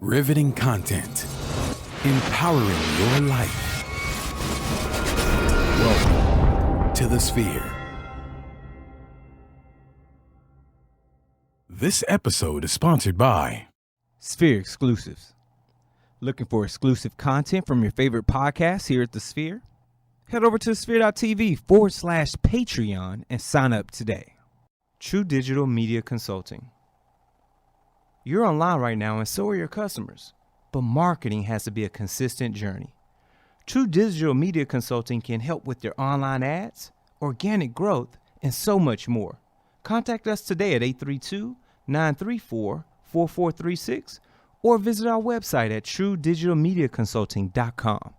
Riveting content. Empowering your life. Welcome to the Sphere. This episode is sponsored by Sphere Exclusives. Looking for exclusive content from your favorite podcasts here at the Sphere? Head over to sphere.tv/Patreon and sign up today. True Digital Media Consulting. You're online right now and so are your customers, but marketing has to be a consistent journey. True Digital Media Consulting can help with your online ads, organic growth, and so much more. Contact us today at 832-934-4436 or visit our website at truedigitalmediaconsulting.com.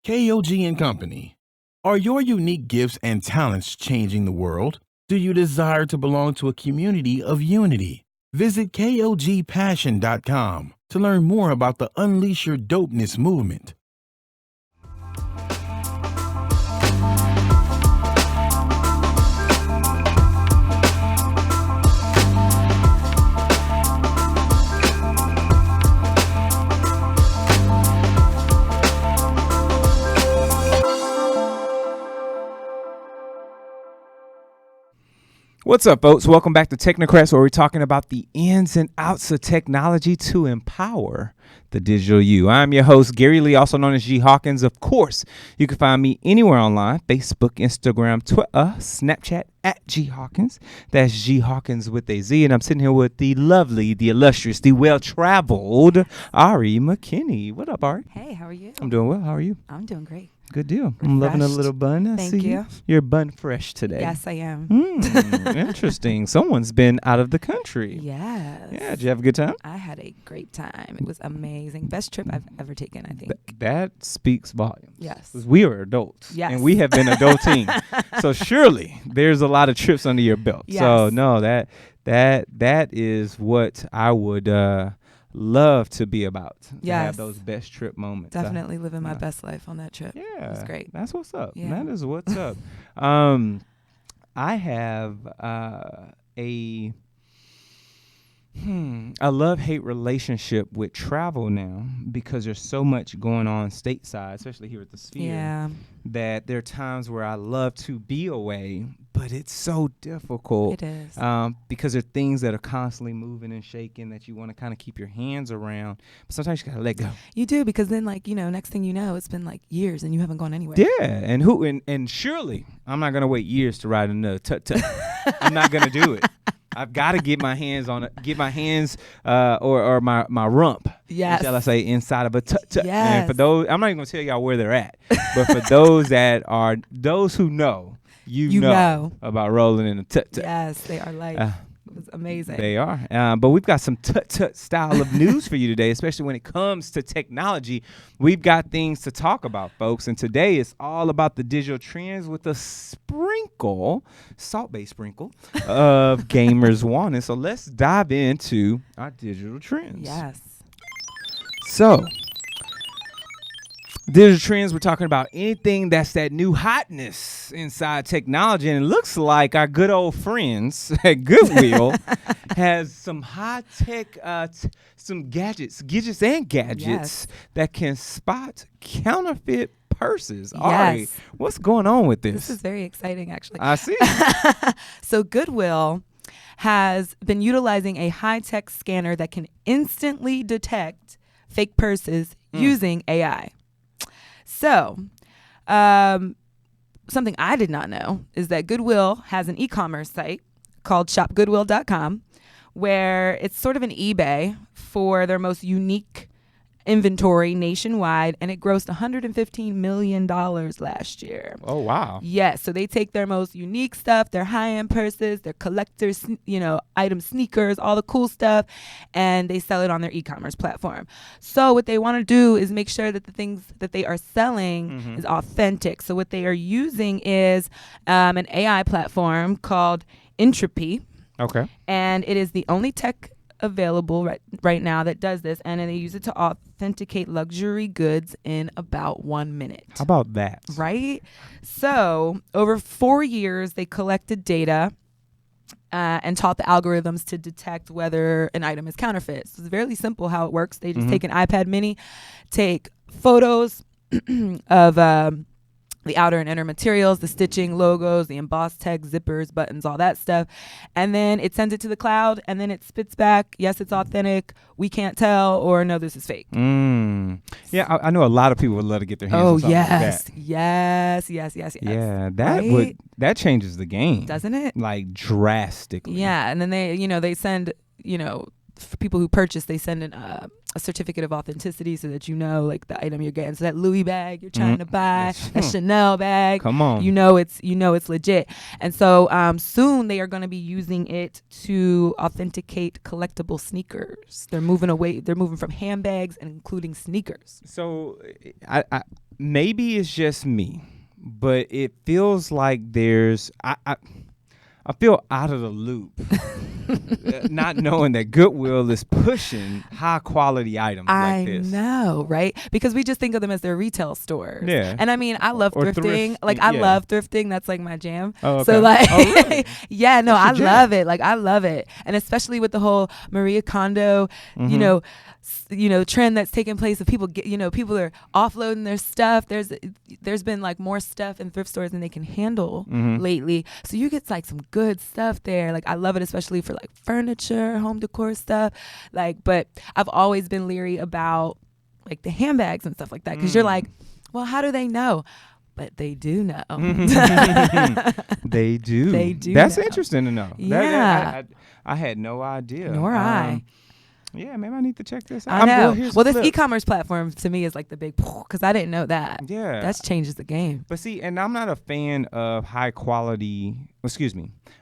KOG and Company. Are your unique gifts and talents changing the world? Do you desire to belong to a community of unity? Visit KOGpassion.com to learn more about the Unleash Your Dopeness movement. What's up, folks? Welcome back to Technocrats, where we're talking about the ins and outs of technology to empower the digital you. I'm your host, Gary Lee, also known as G. Hawkins. Of course, you can find me anywhere online, Facebook, Instagram, Twitter, Snapchat, at G. Hawkins. That's G. Hawkins with a Z. And I'm sitting here with the lovely, the illustrious, the well-traveled Ari McKinney. What up, Ari? Hey, how are you? I'm doing well. How are you? I'm doing great. Good deal. I'm loving a little bun. I Thank see you. You're bun fresh today. Yes, I am. Interesting. Someone's been out of the country. Yes. Yeah. Did you have a good time? I had a great time. It was amazing. Best trip I've ever taken, I think. That speaks volumes. Yes. 'Cause we are adults. Yes. And we have been adulting. So surely there's a lot of trips under your belt. Yes. So no, that is what I would love to be about. To Yes. have those best trip moments. Definitely living my best life on that trip. Yeah. It was great. That's what's up. Yeah. That is what's up. I have a love-hate relationship with travel now because there's so much going on stateside, especially here at the Sphere, Yeah. that there are times where I love to be away, but it's so difficult. It is. Because there are things that are constantly moving and shaking that you want to kind of keep your hands around, but sometimes you got to let go. You do, because then, next thing you know, it's been years and you haven't gone anywhere. Yeah, and surely I'm not gonna wait years to ride another tut-tut. I'm not gonna do it. I've got to get my hands on it, or my rump, Yes. shall I say, inside of a tut-tut. Yes. And for those, I'm not even gonna tell y'all where they're at, but for those who know, you know about rolling in a tut-tut. Yes, they are life. It was amazing. They are. But we've got some tut-tut style of news for you today, especially when it comes to technology. We've got things to talk about, folks. And today it's all about the digital trends with a salt-based sprinkle of gamers wanting. So let's dive into our digital trends. Yes. So, digital trends, we're talking about anything that's that new hotness inside technology. And it looks like our good old friends at Goodwill has some high-tech, some gadgets Yes. that can spot counterfeit purses. Yes. Ari, what's going on with this? This is very exciting, actually. I see. So Goodwill has been utilizing a high-tech scanner that can instantly detect fake purses using AI. So, something I did not know is that Goodwill has an e-commerce site called shopgoodwill.com, where it's sort of an eBay for their most unique inventory nationwide, and it grossed $115 million last year. Oh, wow. Yes, so they take their most unique stuff, their high-end purses, their collector's, item sneakers, all the cool stuff, and they sell it on their e-commerce platform. So what they want to do is make sure that the things that they are selling is authentic. So what they are using is an AI platform called Entropy, Okay. and it is the only tech available right now that does this, and they use it to authenticate luxury goods in about 1 minute. How about that? Right? So over 4 years, they collected data and taught the algorithms to detect whether an item is counterfeit. So it's very simple how it works. They just take an iPad mini, take photos of the outer and inner materials, the stitching, logos, the embossed text, zippers, buttons, all that stuff. And then it sends it to the cloud, and then it spits back, yes, it's authentic, we can't tell, or no, this is fake. Yeah, I know a lot of people would love to get their hands on something like that. Yes. Yeah, Right? that changes the game. Doesn't it? Like drastically. Yeah, and then they send, for people who purchase, they send in a certificate of authenticity so that like the item you're getting. So that Louis bag you're trying to buy, that Chanel bag, come on, it's legit. And so soon they are going to be using it to authenticate collectible sneakers. They're moving from handbags and including sneakers. So I maybe it's just me, but it feels like I feel out of the loop, not knowing that Goodwill is pushing high quality items like this. I know, right? Because we just think of them as their retail stores. Yeah. And I mean, I love thrifting. I love thrifting. That's like my jam. Oh, okay. So really? yeah, no, I jam. love it. Like I love it. And especially with the whole Maria Kondo, trend that's taking place of people people are offloading their stuff. There's been like more stuff in thrift stores than they can handle lately. So you get like some good stuff there. Like I love it, especially for like furniture, home decor stuff. Like, but I've always been leery about like the handbags and stuff like that, because you're like, well, how do they know? But they do know. They do. They do. That's know. Interesting to know. Yeah. I had no idea. Nor I. Yeah, maybe I need to check this out. I know. Well, this e-commerce platform to me is like the big, because I didn't know that. Yeah. That changes the game. But see, and I'm not a fan of high quality,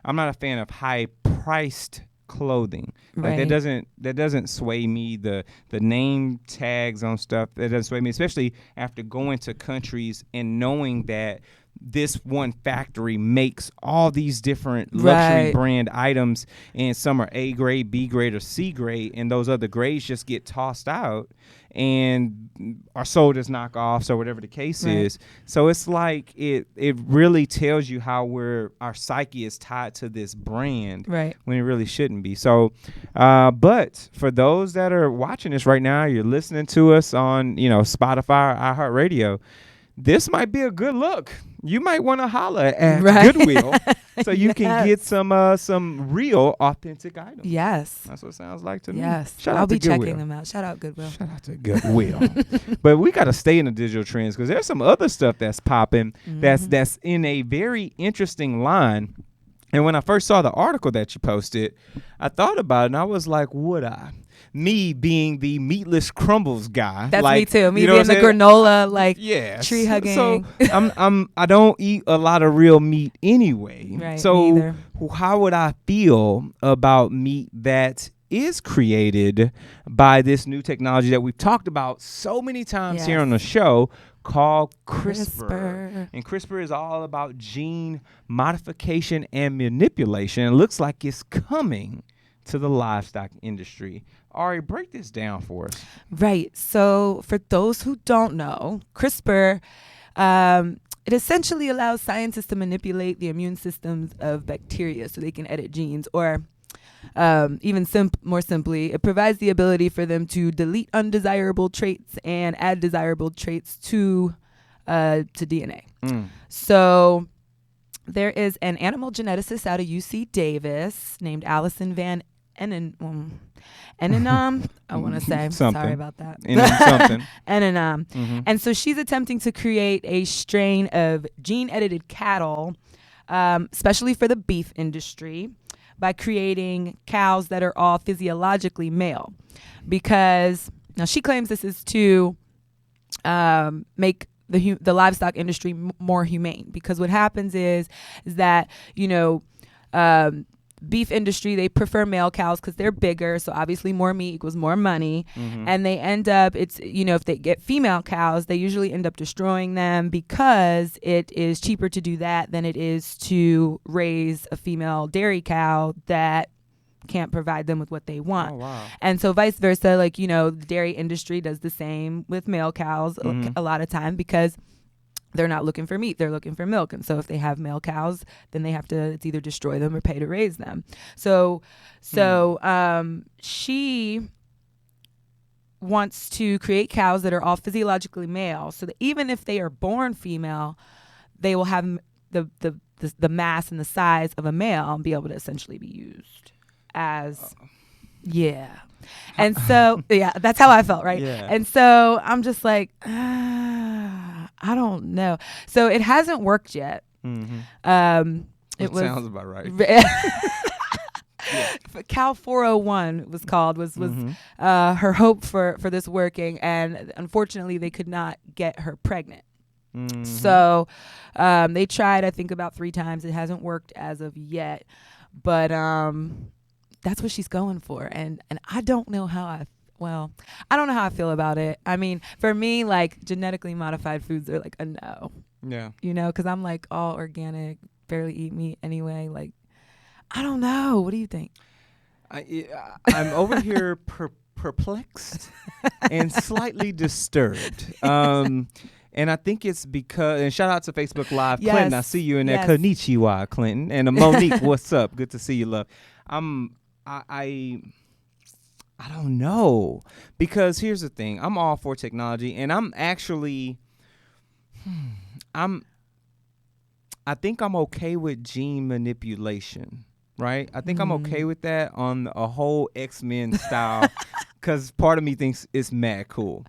I'm not a fan of high priced clothing. Like Right. that doesn't sway me. The name tags on stuff, that doesn't sway me, especially after going to countries and knowing that this one factory makes all these different luxury brand items, and some are A grade, B grade, or C grade, and those other grades just get tossed out and are sold as knockoffs or whatever the case is. So it's like it really tells you how our psyche is tied to this brand, Right. when it really shouldn't be. So, but for those that are watching this right now, you're listening to us on Spotify or iHeartRadio, this might be a good look. You might want to holler at Goodwill so you can get some real authentic items. Yes. That's what it sounds like to me. Yes. Shout I'll out to be Goodwill. checking them out. Shout out Goodwill. Shout out to Goodwill. But we got to stay in the digital trends, because there's some other stuff that's popping that's in a very interesting line. And when I first saw the article that you posted, I thought about it and I was like, would I? Me being the meatless crumbles guy. That's like, me too. Me you know being the granola, like tree hugging. So I don't eat a lot of real meat anyway. Right, so me either. How would I feel about meat that is created by this new technology that we've talked about so many times here on the show, called CRISPR. And CRISPR is all about gene modification and manipulation. It looks like it's coming to the livestock industry. Ari, break this down for us. Right. So for those who don't know, CRISPR, it essentially allows scientists to manipulate the immune systems of bacteria so they can edit genes, or even more simply, it provides the ability for them to delete undesirable traits and add desirable traits to DNA. So there is an animal geneticist out of UC Davis named Allison Van Enenam. I want to say. Something. Sorry about that. Something. Enenam. And so she's attempting to create a strain of gene-edited cattle, especially for the beef industry, by creating cows that are all physiologically male. Because now she claims this is to make the livestock industry more humane. Because what happens is that beef industry, they prefer male cows because they're bigger, so obviously more meat equals more money. And they end up, if they get female cows, they usually end up destroying them, because it is cheaper to do that than it is to raise a female dairy cow that can't provide them with what they want. Oh, wow. And so vice versa, the dairy industry does the same with male cows a lot of time, because they're not looking for meat, they're looking for milk. And so if they have male cows, then they have to, it's either destroy them or pay to raise them. So she wants to create cows that are all physiologically male, so that even if they are born female, they will have the mass and the size of a male and be able to essentially be used as and so that's how I felt, right? And so I'm just like, I don't know. So it hasn't worked yet. It sounds about right. Cal 401 was called, was her hope for this working, and unfortunately they could not get her pregnant. So they tried, I think, about 3 times. It hasn't worked as of yet, but that's what she's going for. And I don't know how I don't know how I feel about it. I mean, for me, like, genetically modified foods are like a no. Yeah. You know, because I'm like all organic, barely eat meat anyway. Like, I don't know. What do you think? I'm over here perplexed and slightly disturbed. And I think it's because, and shout out to Facebook Live, Yes. Clinton. I see you in there. Yes. Konnichiwa, Clinton. And Monique, what's up? Good to see you, love. I don't know, because here's the thing. I'm all for technology, and I'm actually, I think I'm okay with gene manipulation, right? I think I'm okay with that on a whole X-Men style, because part of me thinks it's mad cool.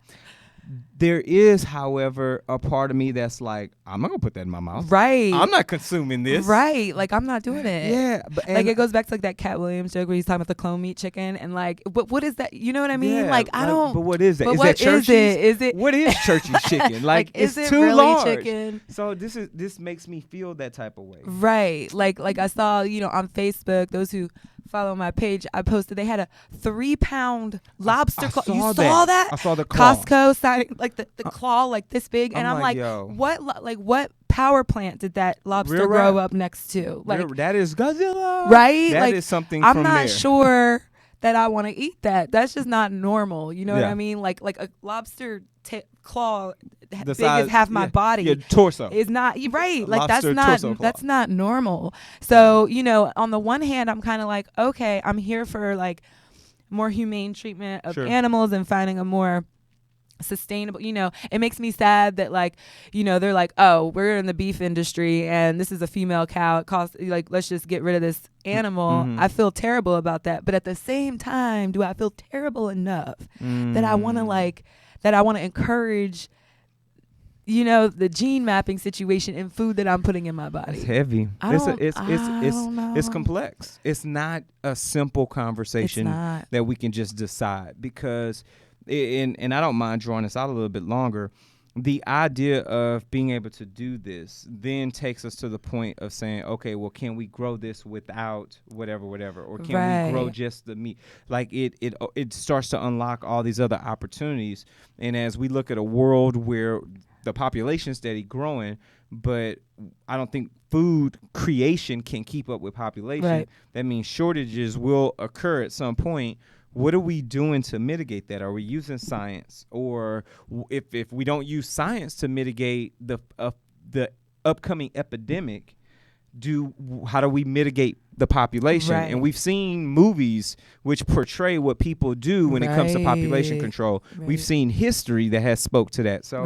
There is, however, a part of me that's like, I'm not gonna put that in my mouth. Right. I'm not consuming this. Right. Like, I'm not doing it. Yeah. But, like, it goes back to like that Cat Williams joke where he's talking about the clone meat chicken, and like, what is that? You know what I mean? Yeah, like, I don't. But what is that? But Is what that Church's? is it? What is Church's chicken? Like, is it's it too really large. chicken? So this makes me feel that type of way. Right. Like I saw, on Facebook, those who follow my page, I posted they had a 3-pound lobster claw. You saw that? I saw the claw. Costco signing, like the claw like this big, and I'm like, yo. what power plant did that lobster grow up next to? Like, that is Godzilla. Right? That like, is something I'm from not there. sure that I want to eat that. That's just not normal. You know what Yeah. I mean? Like a lobster claw The big size, as half my body. Your torso. Is not right. Like, Lobster that's torso not claw. that's not normal. So, on the one hand, I'm kind of like, okay, I'm here for like more humane treatment of Sure. animals and finding a more sustainable, it makes me sad that, like, they're like, oh, we're in the beef industry and this is a female cow, it costs, like, let's just get rid of this animal. I feel terrible about that, but at the same time, do I feel terrible enough that I want to encourage the gene mapping situation in food that I'm putting in my body? It's heavy. I don't know. It's complex. It's not a simple conversation that we can just decide, because and I don't mind drawing this out a little bit longer. The idea of being able to do this then takes us to the point of saying, okay, well, can we grow this without whatever, or can we grow just the meat? Like, it starts to unlock all these other opportunities. And as we look at a world where the population is steady growing, but I don't think food creation can keep up with population. Right. That means shortages will occur at some point. What are we doing to mitigate that? Are we using science? Or if we don't use science to mitigate the upcoming epidemic, how do we mitigate the population? Right. And we've seen movies which portray what people do when it comes to population control. Right. We've seen history that has spoke to that. So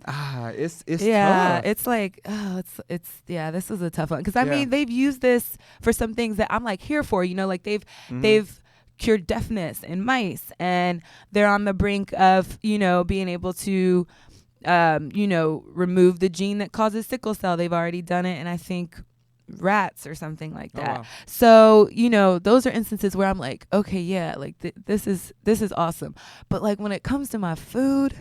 it's tough. It's like, this is a tough one, because I mean, they've used this for some things that I'm like here for, like they've cured deafness in mice, and they're on the brink of being able to remove the gene that causes sickle cell. They've already done it, and I think rats or something like that. Wow. So those are instances where I'm like, okay, yeah, like this is awesome, but like when it comes to my food,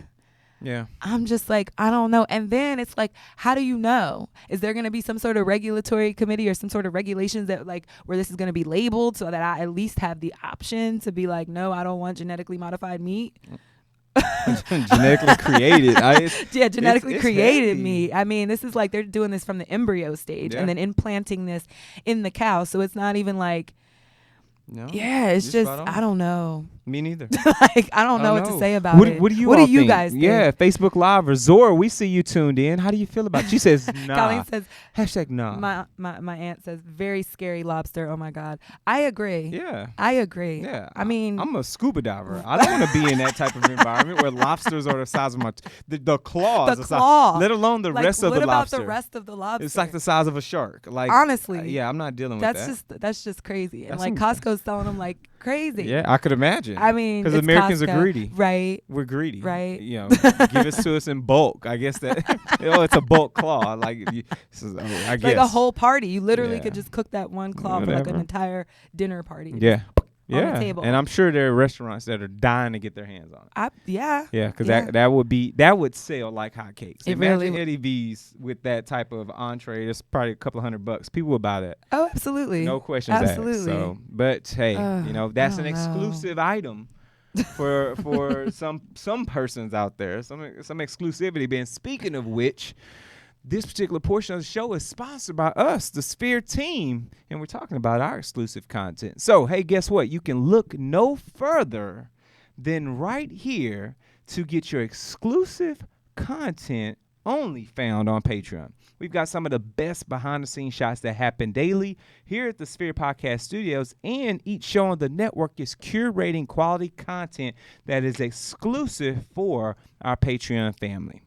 I'm just like, I don't know. And then it's like, how do you know? Is there going to be some sort of regulatory committee or some sort of regulations that, like, where this is going to be labeled so that I at least have the option to be like, no, I don't want genetically modified meat? Genetically created. Genetically created heavy. meat. I mean, this is like they're doing this from the embryo stage and then implanting this in the cow. So it's not even like, it's just, I don't know. Me neither. Like, I don't know what to say about it. What do you What all do you think? guys think? Yeah, Facebook Live or Zora, we see you tuned in. How do you feel about it? She says, nah. Colleen says, Hashtag nah. my aunt says, very scary lobster. Oh my God. I agree. Yeah. I agree. Yeah. I mean, I'm a scuba diver. I don't want to be in that type of environment where lobsters are the size of the claws. the claw. Let alone the like, rest of the lobster. What about the rest of the lobster? It's like the size of a shark. Like, honestly. yeah, I'm not dealing with that. That's just crazy. And That's like Costco's selling them like crazy. Yeah, I could imagine. I mean, because it's Americans Costco. are greedy. Right. We're greedy. Right. You know, give it to us in bulk. I guess that. It's a bulk claw. Like, I guess. Like a whole party. You literally Yeah. could just cook that one claw for like an Whatever. entire dinner party. Yeah. On the table. And I'm sure there are restaurants that are dying to get their hands on it. Yeah. Yeah, because Yeah. that would sell like hotcakes. It Imagine really would. Eddie V's with that type of entree. It's probably a couple $100. People would buy that. Oh, absolutely. No questions Absolutely. asked. So, but hey, that's an I don't know. exclusive item for some persons out there. Some exclusivity. And speaking of which, this particular portion of the show is sponsored by us, the Sphere team, and we're talking about our exclusive content. So, hey, guess what? You can look no further than right here to get your exclusive content only found on Patreon. We've got some of the best behind-the-scenes shots that happen daily here at the Sphere Podcast Studios, and each show on the network is curating quality content that is exclusive for our Patreon family.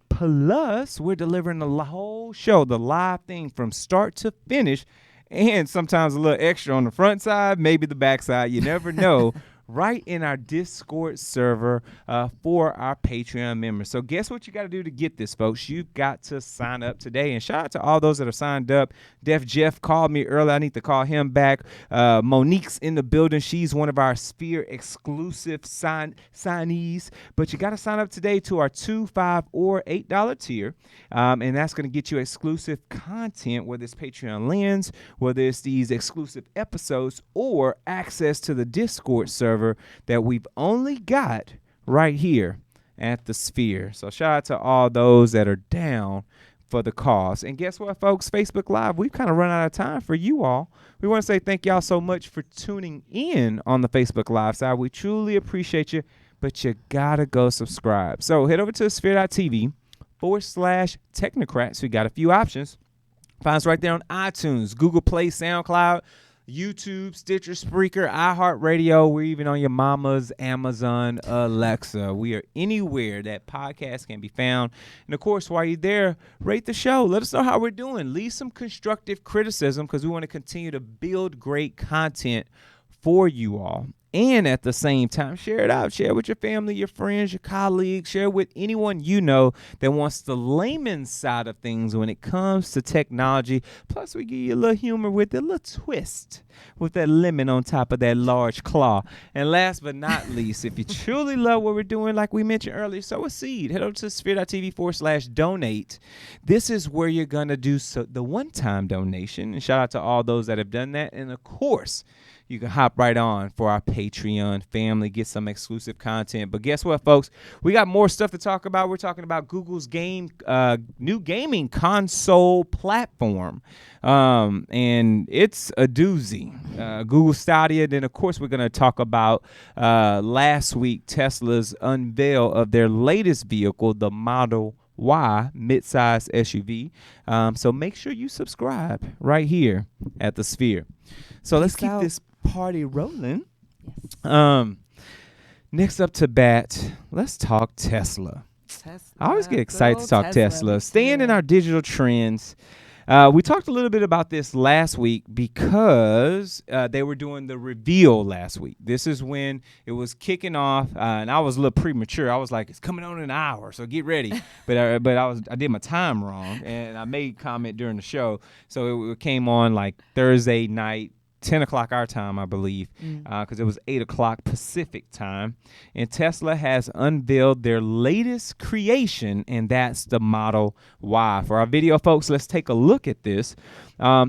Plus, we're delivering the whole show, the live thing from start to finish, and sometimes a little extra on the front side, maybe the back side, you never know, right in our Discord server for our Patreon members. So guess what you got to do to get this, folks? You've got to sign up today. And shout out to all those that are signed up. Def Jeff called me earlier. I need to call him back. Monique's in the building. She's one of our Sphere exclusive signees. But you got to sign up today to our $2, $5, or $8 tier. And that's going to get you exclusive content, whether it's Patreon Lens, whether it's these exclusive episodes, or access to the Discord server that we've only got right here at the Sphere. So shout out to all those that are down for the cause. And guess what, folks? Facebook Live, we've kind of run out of time for you all. We want to say thank y'all so much for tuning in on the Facebook Live side. We truly appreciate you, but you gotta go subscribe. So head over to sphere.tv/Technocrats. We got a few options. Find us right there on iTunes, Google Play, SoundCloud, YouTube, Stitcher, Spreaker, iHeartRadio. We're even on your mama's Amazon Alexa. We are anywhere that podcast can be found. And, of course, while you're there, rate the show. Let us know how we're doing. Leave some constructive criticism because we want to continue to build great content for you all. And at the same time, share it out. Share it with your family, your friends, your colleagues. Share it with anyone you know that wants the layman's side of things when it comes to technology. Plus, we give you a little humor with it, a little twist with that lemon on top of that large claw. And last but not least, if you truly love what we're doing, like we mentioned earlier, sow a seed. Head over to sphere.tv/donate. This is where you're going to do the one-time donation. And shout out to all those that have done that. And, of course, you can hop right on for our Patreon family, get some exclusive content. But guess what, folks? We got more stuff to talk about. We're talking about Google's new gaming console platform. And it's a doozy. Google Stadia. Then, of course, we're going to talk about last week Tesla's unveil of their latest vehicle, the Model Y midsize SUV. So make sure you subscribe right here at the Sphere. So let's keep this party rolling. Next up to bat, let's talk Tesla. I always get excited to talk Tesla. Staying in our digital trends. We talked a little bit about this last week because they were doing the reveal last week. This is when it was kicking off, and I was a little premature. I was like, it's coming on in an hour, so get ready. But I did my time wrong, and I made comment during the show. So it came on like Thursday night, 10 o'clock our time, I believe, because it was 8 o'clock Pacific time. And Tesla has unveiled their latest creation, and that's the Model Y. For our video, folks, let's take a look at this.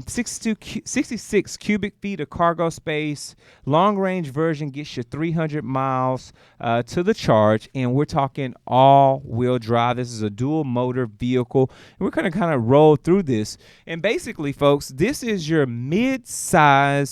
66 cubic feet of cargo space. Long-range version gets you 300 miles to the charge, and we're talking all-wheel drive. This is a dual-motor vehicle, and we're going to kind of roll through this. And basically, folks, this is your mid-size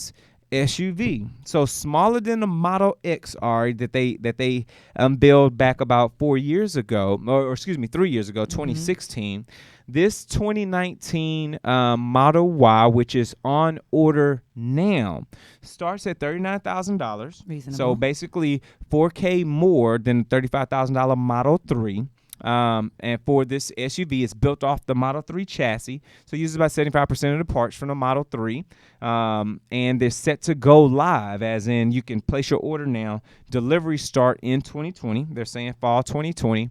SUV. So smaller than the Model X are that they unveiled back about 4 years ago, or excuse me, 3 years ago, 2016. This 2019 Model Y, which is on order now, starts at $39,000. Reasonable. So basically $4K more than the $35,000 Model 3. And for this SUV, it's built off the Model 3 chassis, so it uses about 75% of the parts from the Model 3. And they're set to go live, as in you can place your order now. Delivery start in 2020. They're saying fall 2020.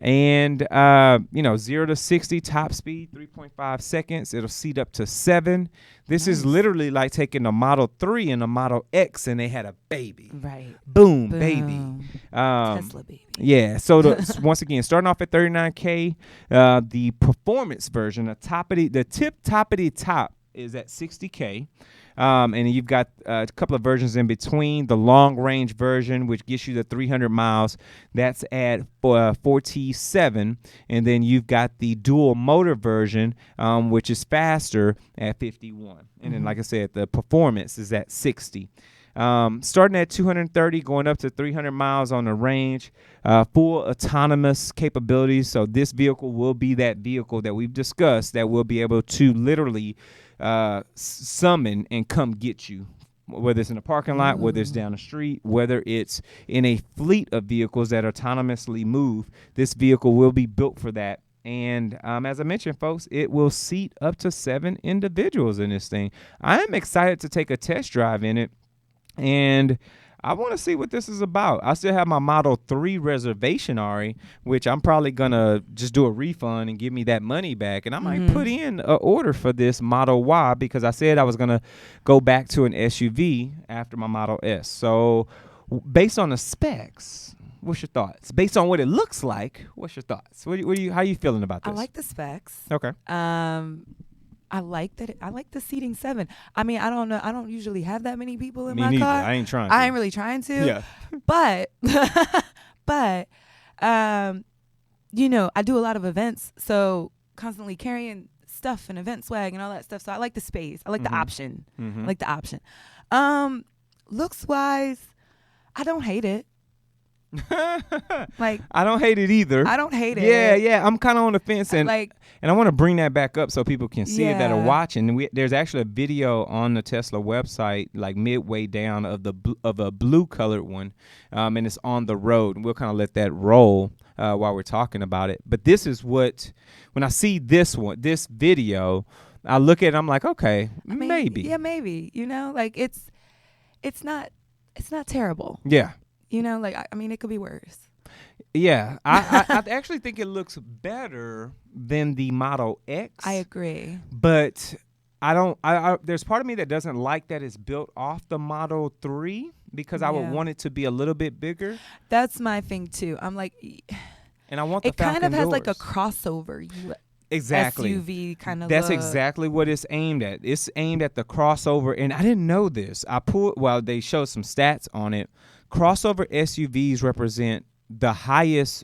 And 0 to 60 top speed 3.5 seconds. It'll seat up to 7. This is literally like taking a Model 3 and a Model X, and they had a baby. Right. Boom. Baby. Tesla baby. Yeah. So once again, starting off at $39K, the performance version, the toppity top is at $60K. And you've got a couple of versions in between. The long range version, which gets you the 300 miles, that's at $47. And then you've got the dual motor version, which is faster at $51. And then, like I said, the performance is at $60. Starting at 230, going up to 300 miles on the range, full autonomous capabilities. So this vehicle will be that vehicle that we've discussed that will be able to literally summon and come get you, whether it's in a parking lot, whether it's down the street, whether it's in a fleet of vehicles that autonomously move. This vehicle will be built for that. And as I mentioned, folks, it will seat up to 7 individuals in this thing. I am excited to take a test drive in it, and I want to see what this is about. I still have my Model 3 reservation, Ari, which I'm probably going to just do a refund and give me that money back. And I might put in an order for this Model Y, because I said I was going to go back to an SUV after my Model S. So based on the specs, what's your thoughts? Based on what it looks like, what's your thoughts? How are you feeling about this? I like the specs. Okay. I like that. I like the seating 7. I mean, I don't know. I don't usually have that many people in Me my neither. car. I ain't trying to. I ain't really trying to. Yeah. But, I do a lot of events, so constantly carrying stuff and event swag and all that stuff. So I like the space. I like the option. I like the option. Looks wise, I don't hate it. Like, I don't hate it either. I don't hate it. Yeah. I'm kind of on the fence, and like, I want to bring that back up so people can see it that are Yeah. watching. There's actually a video on the Tesla website, like midway down of a blue colored one, and it's on the road. And we'll kind of let that roll while we're talking about it. But this is when I see this video, I look at it, I'm like, okay, I mean, maybe. Yeah, maybe. Like it's not terrible. Yeah. Like I mean, it could be worse. Yeah, I actually think it looks better than the Model X. I agree. But I don't. There's part of me that doesn't like that it's built off the Model 3, because I would want it to be a little bit bigger. That's my thing too. I'm like, and I want the it kind of Falcon has like a doors. crossover Exactly. SUV kind of. That's look. exactly what it's aimed at. It's aimed at the crossover, and I didn't know this. They showed some stats on it. Crossover SUVs represent the highest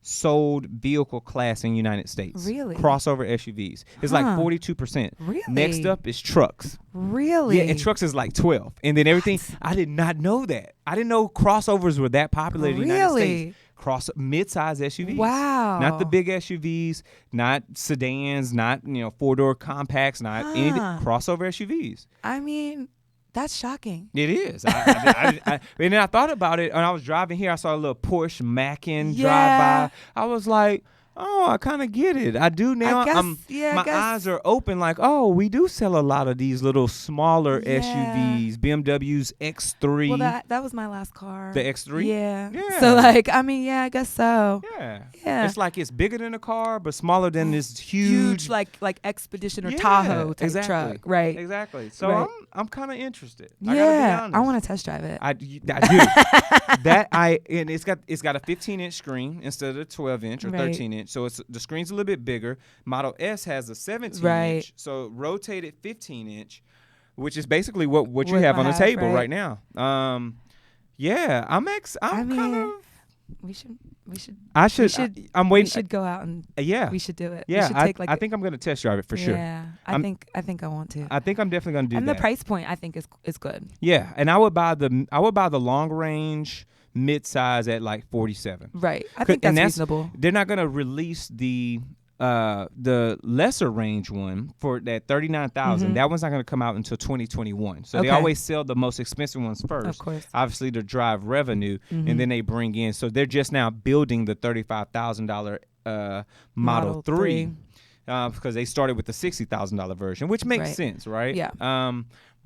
sold vehicle class in the United States. Really? Crossover SUVs. It's like 42%. Really? Next up is trucks. Really? Yeah, and trucks is like 12. And then everything. I did not know that. I didn't know crossovers were that popular in the United States. Mid-size SUVs. Wow. Not the big SUVs, not sedans, not 4-door compacts, not anything. Crossover SUVs. I mean, that's shocking. It is. And then I thought about it, and I was driving here. I saw a little Porsche Macan drive by. I was like, oh, I kind of get it. I do now. My eyes are open like, oh, we do sell a lot of these little smaller SUVs, BMWs X3. Well, that was my last car. The X3? Yeah. Yeah. So, like, I mean, yeah, I guess so. Yeah. Yeah. It's like it's bigger than a car, but smaller than this huge like Expedition or Tahoe type truck. Right. Exactly. So Right. I'm kind of interested. Yeah. I gotta be honest. I want to test drive it. I do. And it's got a 15-inch screen instead of a 12-inch or Right. 13-inch. So the screen's a little bit bigger. Model S has a 17-inch, Right. so rotated 15-inch, which is basically what you What have I on the have, table right. right now. Yeah, I'm kind of We should. I'm waiting. We should go out and. Yeah. We should do it. Yeah. We should take I think I'm gonna test drive it for sure. Yeah. I think I want to. I think I'm definitely gonna do and that. And the price point I think is good. Yeah, and I would buy the long range mid-size at like 47. Right. I think that's reasonable. They're not gonna release the lesser range one for that 39,000. That one's not going to come out until 2021. So they always sell the most expensive ones first. Of course. Obviously to drive revenue, and then they bring in. So they're just now building the $35,000 Model 3 because they started with the $60,000 version, which makes sense, right? Yeah.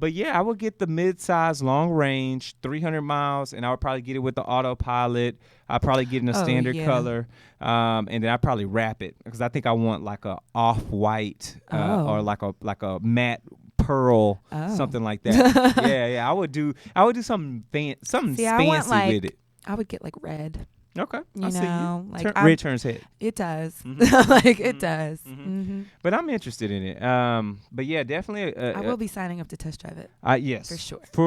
But yeah, I would get the mid-size, long range, 300 miles, and I would probably get it with the autopilot. I'd probably get in a standard color, and then I'd probably wrap it because I think I want like a off-white or like a matte pearl, something like that. yeah. I would do something fancy with it. I would get like red. Okay, you know, like red turns head. It does, like it does. But I'm interested in it. But yeah, definitely. I will be signing up to test drive it. Yes, for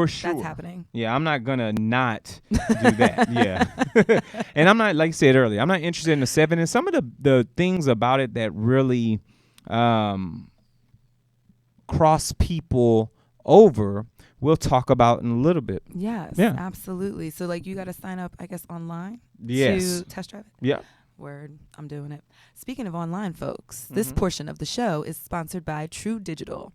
sure. That's happening. Yeah, I'm not gonna not do that. Yeah, and I'm not, like you said earlier, I'm not interested in the 7. And some of the things about it that really cross people over, we'll talk about in a little bit. Yes, absolutely. So like you got to sign up, I guess, online to test drive it. Yeah. Word, I'm doing it. Speaking of online, folks, this portion of the show is sponsored by True Digital.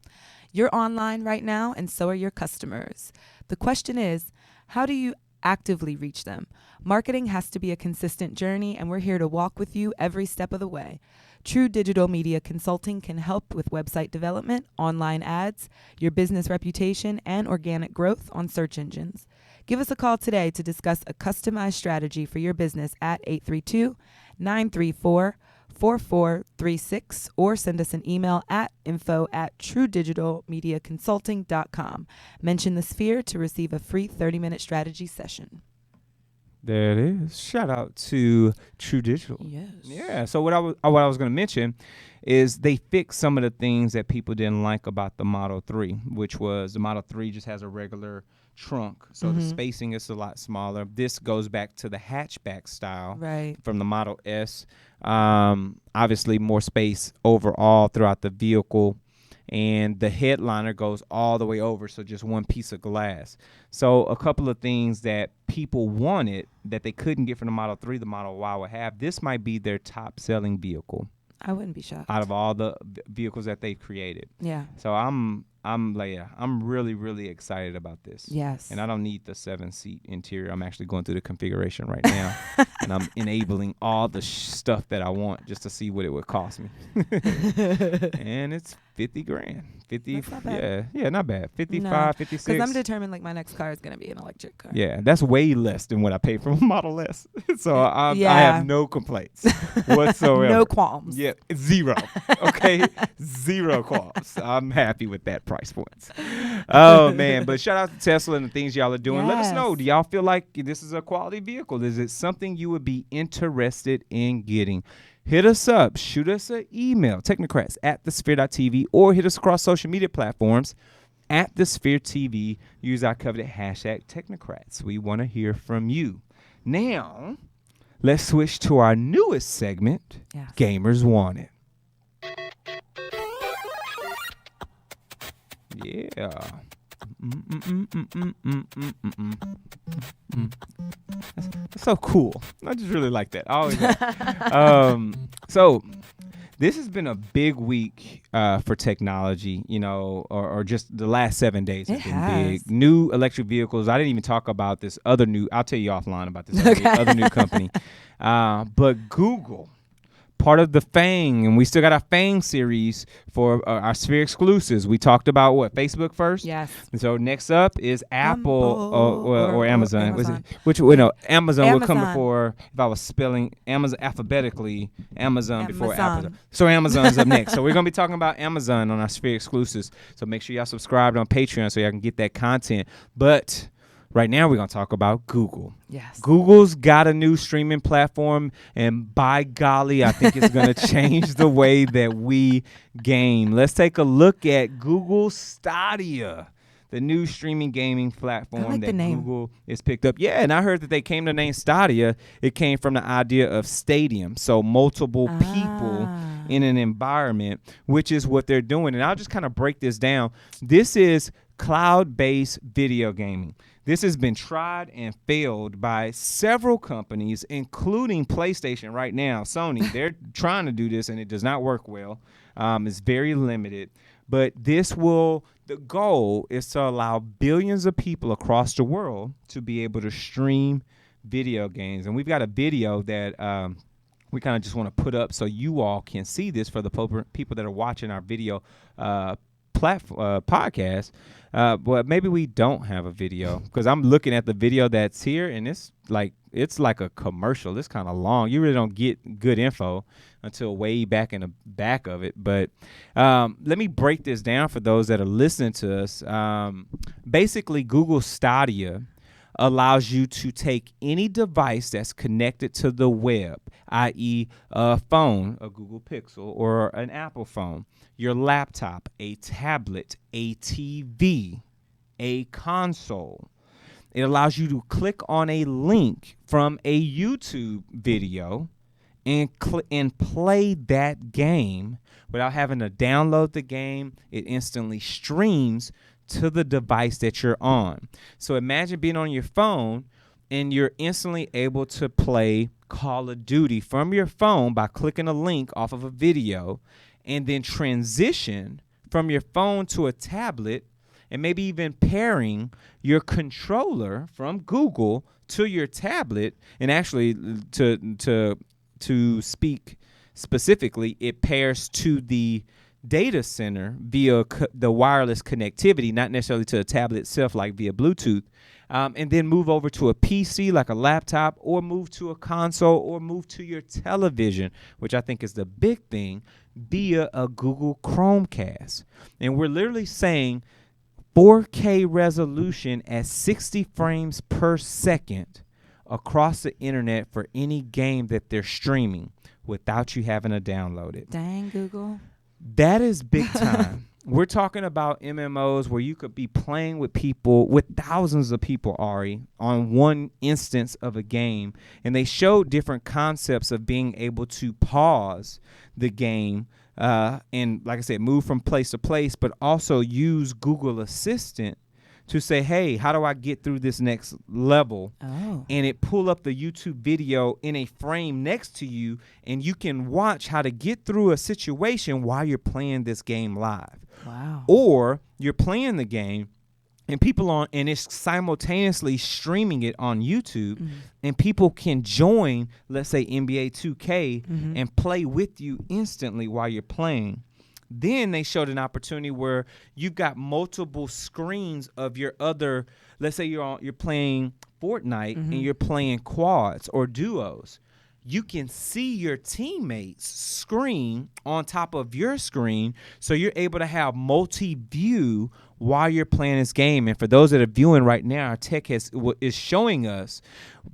You're online right now, and so are your customers. The question is, how do you actively reach them? Marketing has to be a consistent journey, and we're here to walk with you every step of the way. True Digital Media Consulting can help with website development, online ads, your business reputation, and organic growth on search engines. Give us a call today to discuss a customized strategy for your business at 832-934-4436 or send us an email at info@truedigitalmediaconsulting.com. Mention the Sphere to receive a free 30-minute strategy session. There it is. Shout out to True Digital. Yes. Yeah. So what I was going to mention is they fixed some of the things that people didn't like about the Model 3, which was the Model 3 just has a regular trunk, so the spacing is a lot smaller. This goes back to the hatchback style from the Model S. Obviously, more space overall throughout the vehicle. And the headliner goes all the way over, so just one piece of glass. So a couple of things that people wanted that they couldn't get from the Model 3, the Model Y would have. This might be their top-selling vehicle. I wouldn't be shocked. Out of all the vehicles that they've created. Yeah. So I'm really, really excited about this. Yes. And I don't need the 7-seat interior. I'm actually going through the configuration right now, and I'm enabling all the stuff that I want just to see what it would cost me. And it's $50,000. 50. That's not bad. Yeah, not bad. 55, 56. Because I'm determined like my next car is going to be an electric car. Yeah, that's way less than what I paid for a Model S. So I have no complaints whatsoever. No qualms. Yeah, zero. Okay, zero qualms. I'm happy with that price points. Oh man, but shout out to Tesla and the things y'all are doing. Let us know. Do y'all feel like this is a quality vehicle? Is it something you would be interested in getting? Hit us up. Shoot us an email, technocrats@thesphere.tv, or hit us across social media platforms @thesphere.tv. Use our coveted hashtag Technocrats. We want to hear from you. Now, let's switch to our newest segment, Gamers Want It. Yeah. That's so cool. I just really like that. I always like. So this has been a big week for technology, or just the last 7 days has been big. New electric vehicles. I didn't even talk about this other new. I'll tell you offline about this other new company. But Google, part of the FANG, and we still got our FANG series for our Sphere exclusives. We talked about Facebook first. Yes. And so next up is Apple or Amazon. Amazon will come before, if I was spelling Amazon alphabetically, Amazon before Apple. So Amazon's up next. So we're going to be talking about Amazon on our Sphere exclusives. So make sure y'all subscribed on Patreon so y'all can get that content. But right now, we're going to talk about Google. Yes. Google's got a new streaming platform, and by golly, I think it's going to change the way that we game. Let's take a look at Google Stadia. the new streaming gaming platform like the that name. Google is picked up. Yeah, and I heard that they came to name Stadia. It came from the idea of stadium, so multiple people in an environment, which is what they're doing. And I'll just kind of break this down. This is cloud-based video gaming. This has been tried and failed by several companies, including PlayStation right now. Sony, they're trying to do this, and it does not work well. It's very limited. But the goal is to allow billions of people across the world to be able to stream video games. And we've got a video that we kind of just want to put up so you all can see this for the people that are watching our video podcast. But maybe we don't have a video, because I'm looking at the video that's here, and it's like a commercial. It's kind of long. You really don't get good info until way back in the back of it. But let me break this down for those that are listening to us. Basically, Google Stadia allows you to take any device that's connected to the web, i.e. a phone, a Google Pixel, or an Apple phone, your laptop, a tablet, a TV, a console. It allows you to click on a link from a YouTube video and play that game without having to download the game. It instantly streams to the device that you're on. So imagine being on your phone and you're instantly able to play Call of Duty from your phone by clicking a link off of a video, and then transition from your phone to a tablet, and maybe even pairing your controller from Google to your tablet. And actually, to speak specifically, it pairs to the data center via the wireless connectivity, not necessarily to the tablet itself, like via Bluetooth, and then move over to a PC like a laptop, or move to a console, or move to your television, which I think is the big thing, via a Google Chromecast. And we're literally saying 4K resolution at 60 frames per second across the internet for any game that they're streaming without you having to download it. Dang, Google. That is big time. We're talking about MMOs where you could be playing with people, with thousands of people, Ari, on one instance of a game. And they showed different concepts of being able to pause the game and, like I said, move from place to place, but also use Google Assistant to say, hey, how do I get through this next level? Oh. And it pull up the YouTube video in a frame next to you, and you can watch how to get through a situation while you're playing this game live. Wow. Or you're playing the game and and it's simultaneously streaming it on YouTube, and people can join, let's say NBA 2K, and play with you instantly while you're playing. Then they showed an opportunity where you've got multiple screens of your other, let's say you're playing Fortnite and you're playing quads or duos. You can see your teammates' screen on top of your screen, so you're able to have multi-view while you're playing this game. And for those that are viewing right now, our tech is showing us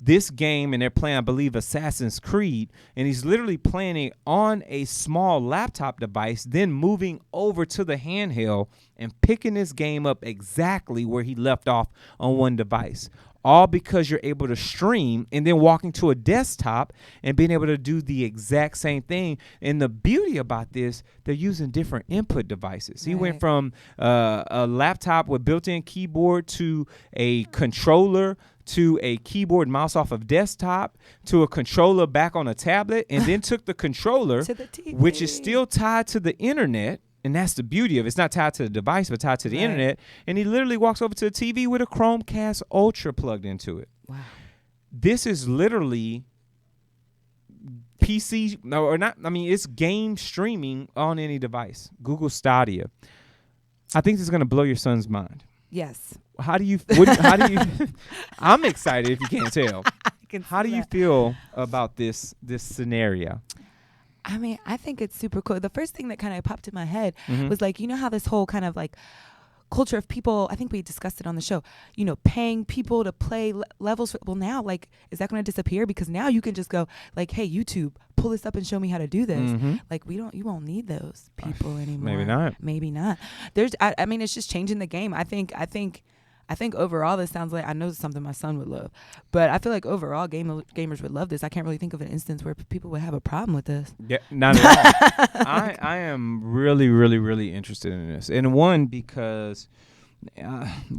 this game, and they're playing, I believe, Assassin's Creed, and he's literally playing it on a small laptop device, then moving over to the handheld and picking this game up exactly where he left off on one device. All because you're able to stream and then walking to a desktop and being able to do the exact same thing. And the beauty about this, they're using different input devices. He went from a laptop with built-in keyboard to a controller to a keyboard mouse off of desktop to a controller back on a tablet, and then took the controller, to the TV, which is still tied to the internet. And that's the beauty of it. It's not tied to the device, but tied to the internet. And he literally walks over to the TV with a Chromecast Ultra plugged into it. Wow. This is literally PC, or not. I mean, it's game streaming on any device. Google Stadia. I think this is going to blow your son's mind. Yes. How do you? I'm excited if you can't tell. How do you feel about this scenario? I mean, I think it's super cool. The first thing that kind of popped in my head was like, you know how this whole kind of like culture of people, I think we discussed it on the show, paying people to play levels. Well, now, like, is that going to disappear? Because now you can just go like, hey, YouTube, pull this up and show me how to do this. Mm-hmm. Like, you won't need those people anymore. Maybe not. I mean, it's just changing the game. I think overall this sounds like, I know it's something my son would love, but I feel like overall gamers would love this. I can't really think of an instance where people would have a problem with this. Yeah, not at all. I am really, really, really interested in this. And one, because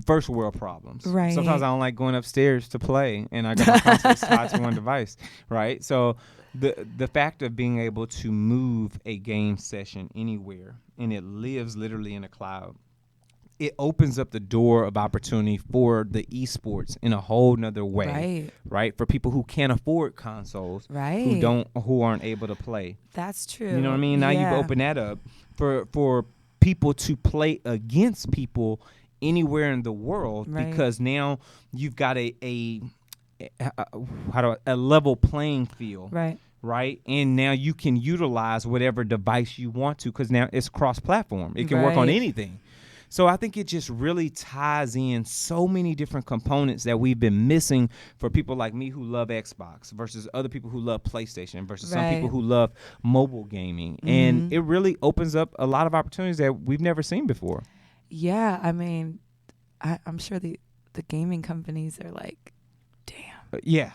first world problems. Right. Sometimes I don't like going upstairs to play, and I got my consoles tied to one device, right? So the fact of being able to move a game session anywhere, and it lives literally in a cloud, it opens up the door of opportunity for the esports in a whole nother way, right? For people who can't afford consoles, who aren't able to play. That's true. You know what I mean? Now you've opened that up for people to play against people anywhere in the world, because now you've got a level playing field, right? And now you can utilize whatever device you want to, because now it's cross-platform. It can work on anything. So I think it just really ties in so many different components that we've been missing for people like me who love Xbox versus other people who love PlayStation versus some people who love mobile gaming. Mm-hmm. And it really opens up a lot of opportunities that we've never seen before. Yeah, I mean, I'm sure the gaming companies are like, damn. Yeah.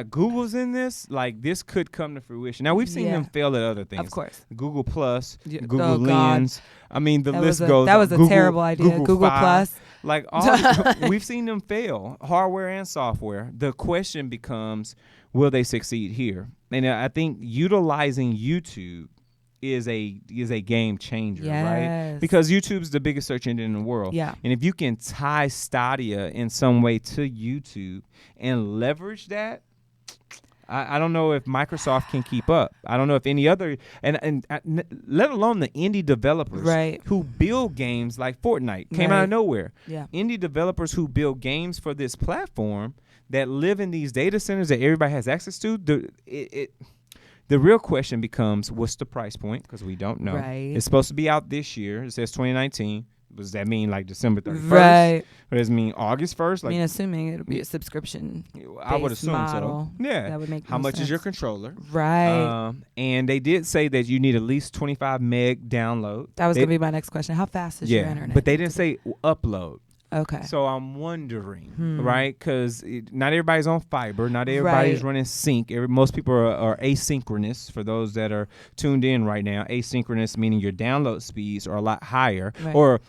Google's in this. Like, this could come to fruition. Now, we've seen them fail at other things. Of course. Google Plus, Google Lens. I mean, the list goes. That was a terrible idea. Google Plus. Like, we've seen them fail, hardware and software. The question becomes, will they succeed here? And I think utilizing YouTube is a game changer, right? Because YouTube's the biggest search engine in the world. Yeah. And if you can tie Stadia in some way to YouTube and leverage that, I don't know if Microsoft can keep up. I don't know if any other, and let alone the indie developers who build games like Fortnite came out of nowhere. Yeah. Indie developers who build games for this platform that live in these data centers that everybody has access to, the real question becomes, what's the price point? Because we don't know. Right. It's supposed to be out this year. It says 2019. Does that mean like December 31st? Right. Or does it mean August 1st? Like, I mean, assuming it'll be a subscription I would assume model, so. Yeah. That would make How much sense. is your controller? Right. And they did say that you need at least 25 meg download. That was going to be my next question. How fast is your internet? But they didn't say upload. Okay. So I'm wondering, right? Because not everybody's on fiber. Not everybody's running sync. Most people are asynchronous. For those that are tuned in right now, asynchronous meaning your download speeds are a lot higher. Right. Or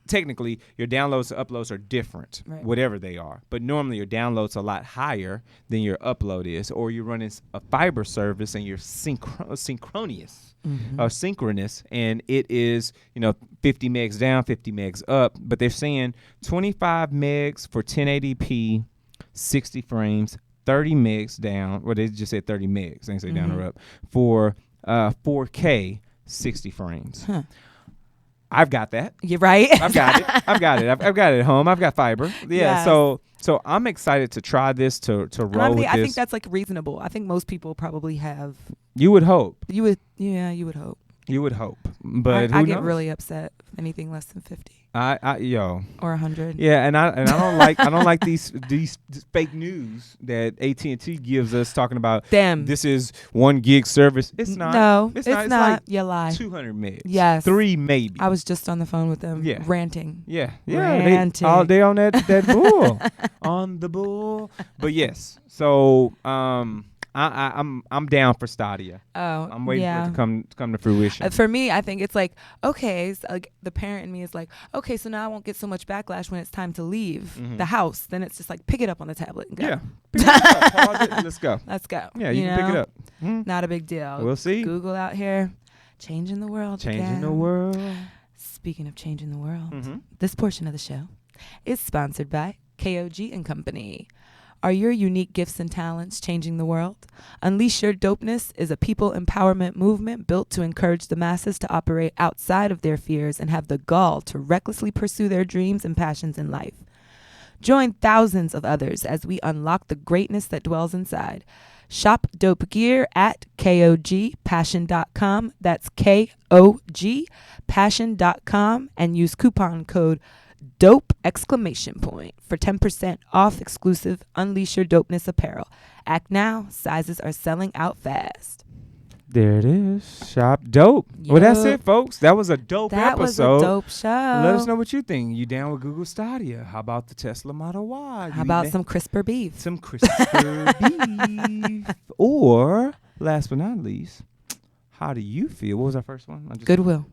technically, your downloads and uploads are different, whatever they are. But normally your download's a lot higher than your upload is. Or you're running a fiber service and you're synchronous. Or synchronous, and it is 50 megs down, 50 megs up, but they're saying 25 megs for 1080p, 60 frames, 30 megs down. Well, they just said 30 megs. They didn't say down or up for 4K, 60 frames. Huh. I've got that. You're right. I've got it. I've got it at home. I've got fiber. Yeah. Yes. So I'm excited to try this to roll with this. I think that's like reasonable. I think most people probably have. You would hope. You would hope. You would hope, but I get really upset if anything less than 50. Or 100. Yeah, and I don't like these fake news that AT&T gives us talking about. Damn, this is 1 gig service. It's not. No, it's not. Like you lie. 200 megs. Yes, 3 maybe. I was just on the phone with them. Yeah. Ranting. Yeah. Ranting. All day on that bull, on the bull. But yes, so I'm down for Stadia. Oh, I'm waiting for it to come to fruition. For me, I think it's like, okay, so like the parent in me is like, okay, so now I won't get so much backlash when it's time to leave the house. Then it's just like, pick it up on the tablet and go. Yeah, pick it up, pause it, and let's go. Let's go. Yeah, you can pick it up. Not a big deal. We'll see. Google out here, changing the world. Changing the world. Speaking of changing the world, this portion of the show is sponsored by KOG and Company. Are your unique gifts and talents changing the world? Unleash Your Dopeness is a people empowerment movement built to encourage the masses to operate outside of their fears and have the gall to recklessly pursue their dreams and passions in life. Join thousands of others as we unlock the greatness that dwells inside. Shop dope gear at KOGpassion.com. That's KOGpassion.com, and use coupon code DOPE for 10% off exclusive Unleash Your Dopeness apparel. Act now. Sizes are selling out fast. There it is. Shop dope. Well, that's Yup. it, folks. That was a dope That was episode. a dope show. Let us know what you think. You down with Google Stadia? How about the Tesla Model Y? How about some CRISPR beef? Some CRISPR beef? Or, last but not least, how do you feel? What was our first one? Goodwill.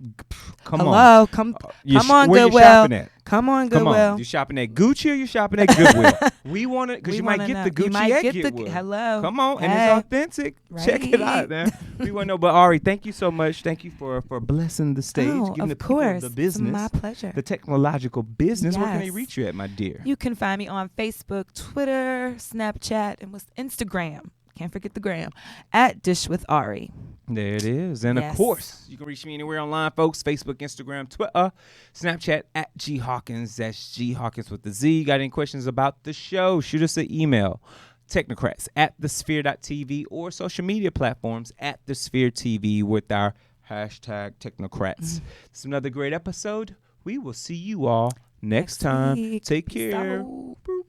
Come Hello, on. come You on, where Goodwill. you shopping at? Come on, Come Goodwill. on. You shopping at Gucci or you shopping at Goodwill? We want it because We you might wanna get know. the Gucci You might at get Goodwill. hello. Come on, and Hey. it's authentic. Check it out, Right. man. We want to know. But Ari, thank you so much. Thank you for blessing the stage, giving of the people course. the business, It's my pleasure. the technological business. Where can they Yes. reach you at, my dear? You can find me on Facebook, Twitter, Snapchat, and Instagram. Can't forget the gram. At Dish with Ari. There it is. And of Yes. course, you can reach me anywhere online, folks. Facebook, Instagram, Twitter, Snapchat at G Hawkins. That's G Hawkins with the Z. Got any questions about the show? Shoot us an email. Technocrats at thesphere.tv or social media platforms at thesphere.tv with our hashtag Technocrats. It's another great episode. We will see you all next time. week. Take Peace care. out. Boop.